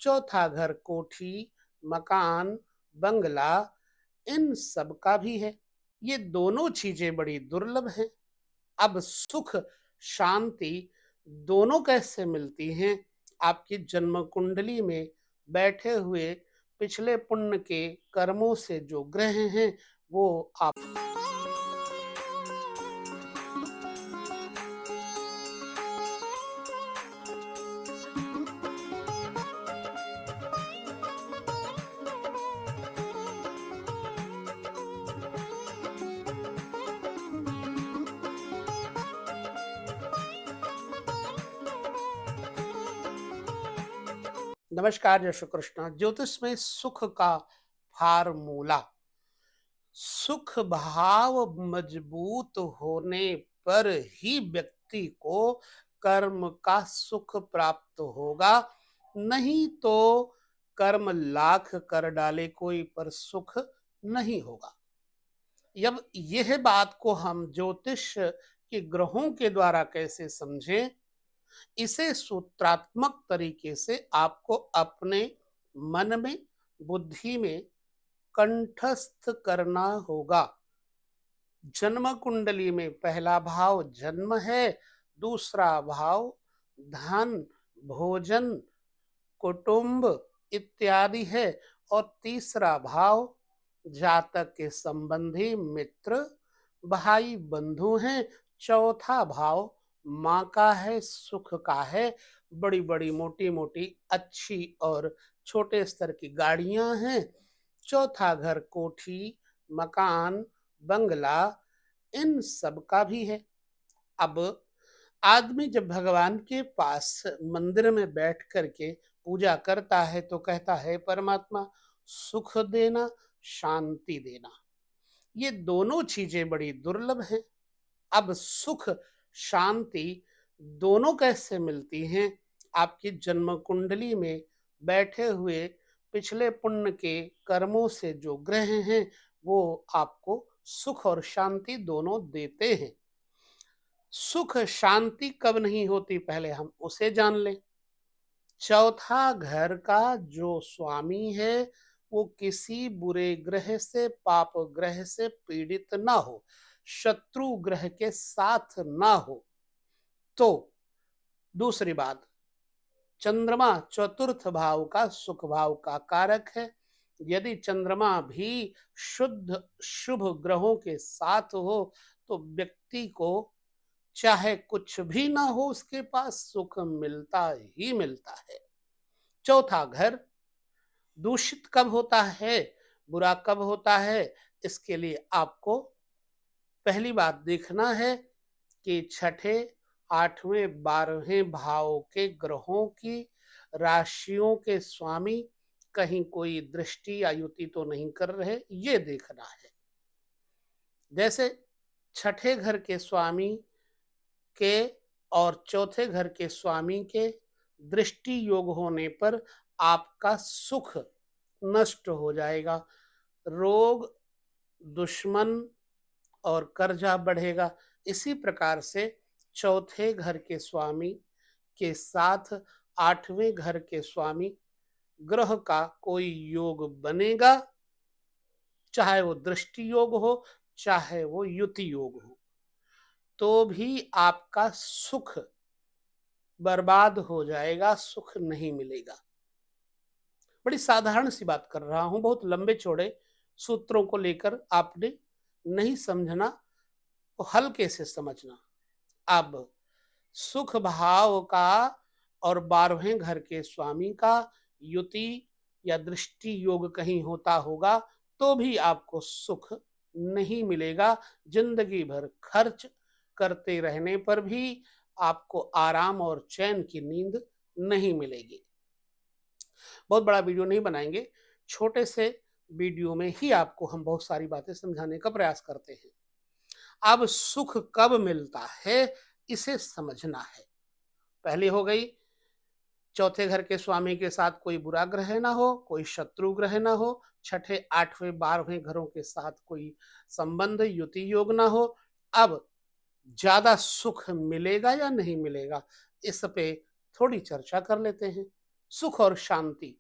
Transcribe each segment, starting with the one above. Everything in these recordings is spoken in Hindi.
चौथा घर कोठी, मकान, बंगला, इन सब का भी है। ये दोनों चीजें बड़ी दुर्लभ हैं। अब सुख शांति दोनों कैसे मिलती हैं? आपकी जन्म कुंडली में बैठे हुए पिछले पुण्य के कर्मों से जो ग्रह हैं वो आप नमस्कार, जय श्री कृष्ण। ज्योतिष में सुख का फार्मूला। सुख भाव मजबूत होने पर ही व्यक्ति को कर्म का सुख प्राप्त होगा, नहीं तो कर्म लाख कर डाले कोई पर सुख नहीं होगा। अब यह बात को हम ज्योतिष के ग्रहों के द्वारा कैसे समझें, इसे सूत्रात्मक तरीके से आपको अपने मन में, बुद्धि में कंठस्थ करना होगा। जन्म कुंडली में पहला भाव जन्म है, दूसरा भाव धन, भोजन, कुटुंब इत्यादि है, और तीसरा भाव जातक के संबंधी, मित्र, भाई, बंधु हैं। चौथा भाव माँ का है, सुख का है। बड़ी बड़ी मोटी मोटी अच्छी और छोटे स्तर की गाड़ियां हैं। चौथा घर कोठी, मकान, बंगला, इन सब का भी है। अब आदमी जब भगवान के पास मंदिर में बैठ करके पूजा करता है तो कहता है, परमात्मा सुख देना, शांति देना। ये दोनों चीजें बड़ी दुर्लभ हैं। अब सुख शांति दोनों कैसे मिलती हैं? आपकी जन्म कुंडली में बैठे हुए पिछले पुण्य के कर्मों से जो ग्रह हैं वो आपको सुख और शांति दोनों देते हैं। सुख शांति कब नहीं होती, पहले हम उसे जान लें। चौथा घर का जो स्वामी है वो किसी बुरे ग्रह से, पाप ग्रह से पीड़ित ना हो, शत्रु ग्रह के साथ ना हो। तो दूसरी बात, चंद्रमा चतुर्थ भाव का, सुख भाव का कारक है। यदि चंद्रमा भी शुद्ध शुभ ग्रहों के साथ हो तो व्यक्ति को चाहे कुछ भी ना हो उसके पास सुख मिलता ही मिलता है। चौथा घर दूषित कब होता है, बुरा कब होता है, इसके लिए आपको पहली बात देखना है कि छठे, आठवें, 12वें भाव के ग्रहों की, राशियों के स्वामी कहीं कोई दृष्टि या युति तो नहीं कर रहे, ये देखना है। जैसे छठे घर के स्वामी के और चौथे घर के स्वामी के दृष्टि योग होने पर आपका सुख नष्ट हो जाएगा, रोग, दुश्मन और कर्जा बढ़ेगा। इसी प्रकार से चौथे घर के स्वामी के साथ आठवें घर के स्वामी ग्रह का कोई योग बनेगा, चाहे वो दृष्टि योग हो, चाहे वो युति योग हो, तो भी आपका सुख बर्बाद हो जाएगा, सुख नहीं मिलेगा। बड़ी साधारण सी बात कर रहा हूं, बहुत लंबे चौड़े सूत्रों को लेकर आपने नहीं समझना, तो हल्के से समझना। अब सुख भाव का और 12वें घर के स्वामी का युति या दृष्टि योग कहीं होता होगा तो भी आपको सुख नहीं मिलेगा। जिंदगी भर खर्च करते रहने पर भी आपको आराम और चैन की नींद नहीं मिलेगी। बहुत बड़ा वीडियो नहीं बनाएंगे, छोटे से वीडियो में ही आपको हम बहुत सारी बातें समझाने का प्रयास करते हैं। अब सुख कब मिलता है इसे समझना है। पहली हो गई, चौथे घर के स्वामी के साथ कोई बुरा ग्रह ना हो, कोई शत्रु ग्रह ना हो, छठे, आठवें, 12वें घरों के साथ कोई संबंध, युति योग ना हो। अब ज्यादा सुख मिलेगा या नहीं मिलेगा, इस पे थोड़ी चर्चा कर लेते हैं। सुख और शांति,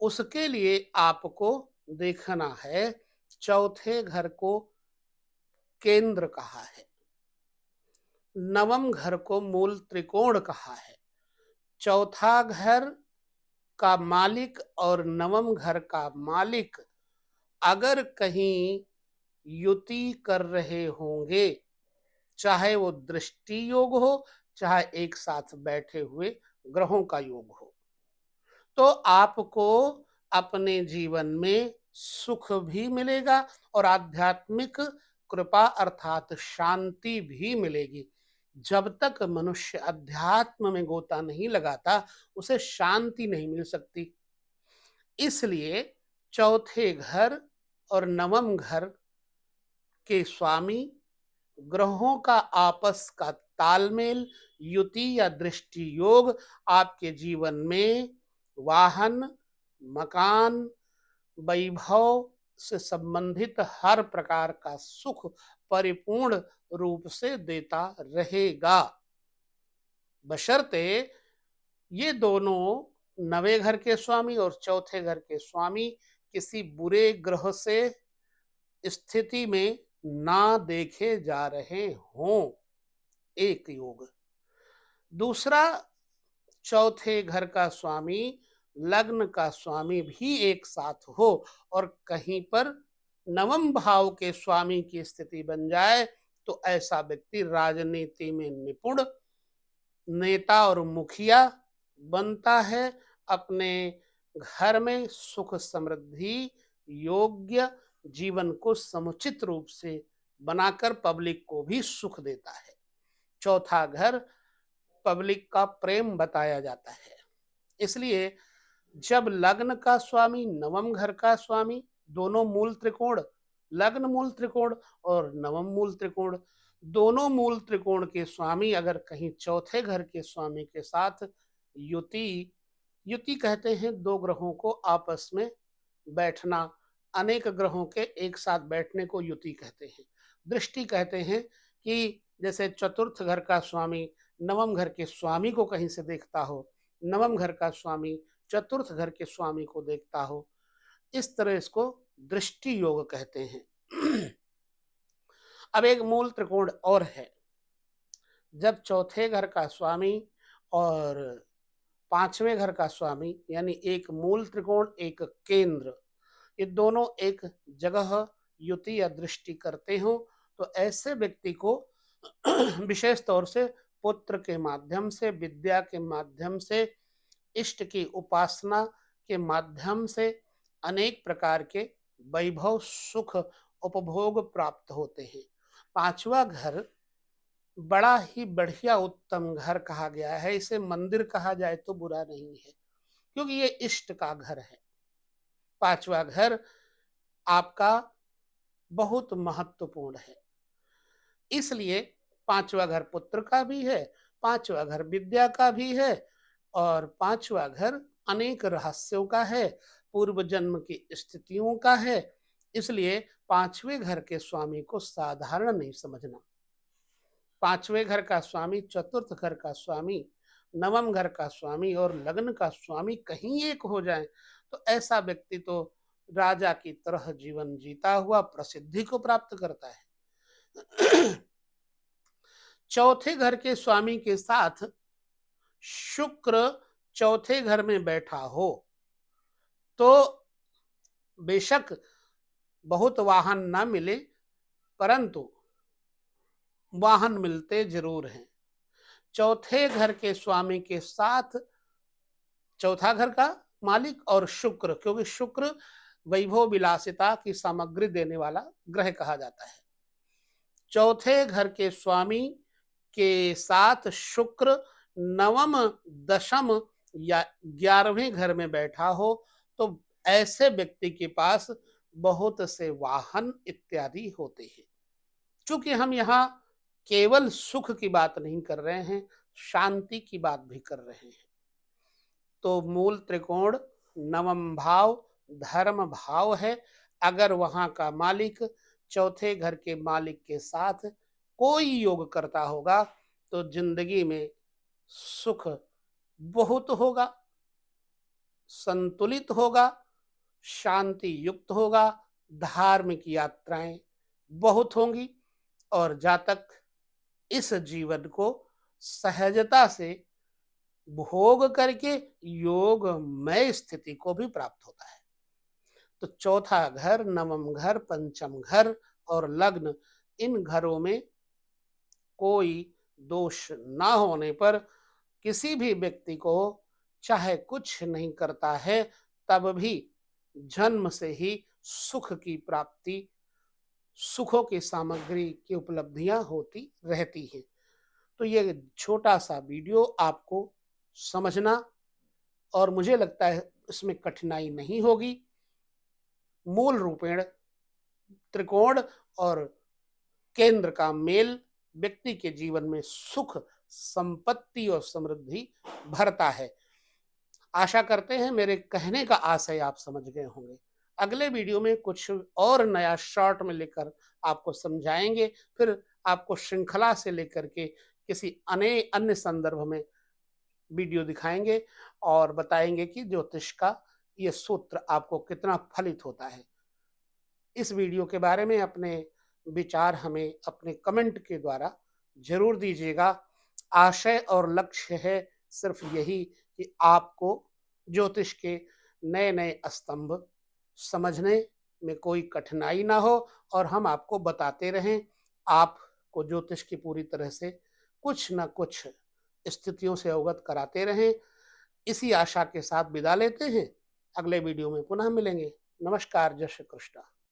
उसके लिए आपको देखना है चौथे घर को केंद्र कहा है, नवम घर को मूल त्रिकोण कहा है। चौथा घर का मालिक और नवम घर का मालिक अगर कहीं युति कर रहे होंगे, चाहे वो दृष्टि योग हो, चाहे एक साथ बैठे हुए ग्रहों का योग हो, तो आपको अपने जीवन में सुख भी मिलेगा और आध्यात्मिक कृपा अर्थात शांति भी मिलेगी। जब तक मनुष्य अध्यात्म में गोता नहीं लगाता, उसे शांति नहीं मिल सकती। इसलिए चौथे घर और नवम घर के स्वामी ग्रहों का आपस का तालमेल, युति या दृष्टि योग आपके जीवन में वाहन, मकान, वैभव से संबंधित हर प्रकार का सुख परिपूर्ण रूप से देता रहेगा, बशर्ते ये दोनों नवे घर के स्वामी और चौथे घर के स्वामी किसी बुरे ग्रह से स्थिति में ना देखे जा रहे हों। एक योग। दूसरा, चौथे घर का स्वामी लग्न का स्वामी भी एक साथ हो और कहीं पर नवम भाव के स्वामी की स्थिति बन जाए, तो ऐसा व्यक्ति राजनीति में निपुण नेता और मुखिया बनता है, अपने घर में सुख समृद्धि योग्य जीवन को समुचित रूप से बनाकर पब्लिक को भी सुख देता है। चौथा घर पब्लिक का प्रेम बताया जाता है। इसलिए जब लग्न का स्वामी, नवम घर का स्वामी, दोनों मूल त्रिकोण, लग्न मूल त्रिकोण और नवम मूल त्रिकोण, दोनों मूल त्रिकोण के स्वामी अगर कहीं चौथे घर के स्वामी के साथ युति, युति कहते हैं दो ग्रहों को आपस में बैठना, अनेक ग्रहों के एक साथ बैठने को युति कहते हैं। दृष्टि कहते हैं कि जैसे चतुर्थ घर का स्वामी नवम घर के स्वामी को कहीं से देखता हो, नवम घर का स्वामी चतुर्थ घर के स्वामी को देखता हो, इस तरह इसको दृष्टि योग कहते हैं। अब एक मूल त्रिकोण और है। जब चौथे घर का स्वामी और पांचवें घर का स्वामी, यानी एक मूल त्रिकोण एक केंद्र, ये दोनों एक जगह युति या दृष्टि करते हो, तो ऐसे व्यक्ति को विशेष तौर से पुत्र के माध्यम से, विद्या के माध्यम से, इष्ट की उपासना के माध्यम से अनेक प्रकार के वैभव सुख उपभोग प्राप्त होते हैं। पांचवा घर बड़ा ही बढ़िया उत्तम घर कहा गया है, इसे मंदिर कहा जाए तो बुरा नहीं है, क्योंकि ये इष्ट का घर है। पांचवा घर आपका बहुत महत्वपूर्ण है, इसलिए पांचवा घर पुत्र का भी है, पांचवा घर विद्या का भी है और पांचवा घर अनेक रहस्यों का है, पूर्व जन्म की स्थितियों का है। इसलिए पांचवें घर के स्वामी को साधारण नहीं समझना। पांचवें घर का स्वामी, चतुर्थ घर का स्वामी, नवम घर का स्वामी और लग्न का स्वामी कहीं एक हो जाए, तो ऐसा व्यक्ति तो राजा की तरह जीवन जीता हुआ प्रसिद्धि को प्राप्त करता है। चौथे घर के स्वामी के साथ शुक्र चौथे घर में बैठा हो तो बेशक बहुत वाहन ना मिले, परंतु वाहन मिलते जरूर हैं। चौथे घर के स्वामी के साथ चौथा घर का मालिक और शुक्र, क्योंकि शुक्र वैभव विलासिता की सामग्री देने वाला ग्रह कहा जाता है। चौथे घर के स्वामी के साथ शुक्र नवम, दशम या 11वें घर में बैठा हो, तो ऐसे व्यक्ति के पास बहुत से वाहन इत्यादि होते हैं। चूंकि हम यहाँ केवल सुख की बात नहीं कर रहे हैं, शांति की बात भी कर रहे हैं, तो मूल त्रिकोण नवम भाव धर्म भाव है। अगर वहां का मालिक चौथे घर के मालिक के साथ कोई योग करता होगा, तो जिंदगी में सुख बहुत होगा। संतुलित होगा, शांति युक्त होगा, धार्मिक यात्राएं बहुत होंगी और जातक इस जीवन को सहजता से भोग करके योगमय स्थिति को भी प्राप्त होता है। तो चौथा घर, नवम घर, पंचम घर और लग्न, इन घरों में कोई दोष ना होने पर किसी भी व्यक्ति को चाहे कुछ नहीं करता है तब भी जन्म से ही सुख की प्राप्ति, सुखों की सामग्री की उपलब्धियां होती रहती हैं। तो ये छोटा सा वीडियो आपको समझना, और मुझे लगता है इसमें कठिनाई नहीं होगी। मूल रूपेण त्रिकोण और केंद्र का मेल व्यक्ति के जीवन में सुख, संपत्ति और समृद्धि भरता है। आशा करते हैं मेरे कहने का आशय आप समझ गए होंगे। अगले वीडियो में कुछ और नया शॉर्ट में लेकर आपको समझाएंगे, फिर आपको श्रृंखला से लेकर के किसी अन्य संदर्भ में वीडियो दिखाएंगे और बताएंगे कि ज्योतिष का ये सूत्र आपको कितना फलित होता है। इस वीडियो के बारे में अपने विचार हमें अपने कमेंट के द्वारा जरूर दीजिएगा। आशय और लक्ष्य है सिर्फ यही कि आपको ज्योतिष के नए नए स्तंभ समझने में कोई कठिनाई ना हो और हम आपको बताते रहें, आपको ज्योतिष की पूरी तरह से कुछ न कुछ स्थितियों से अवगत कराते रहें। इसी आशा के साथ विदा लेते हैं। अगले वीडियो में पुनः मिलेंगे। नमस्कार, जय श्री कृष्ण।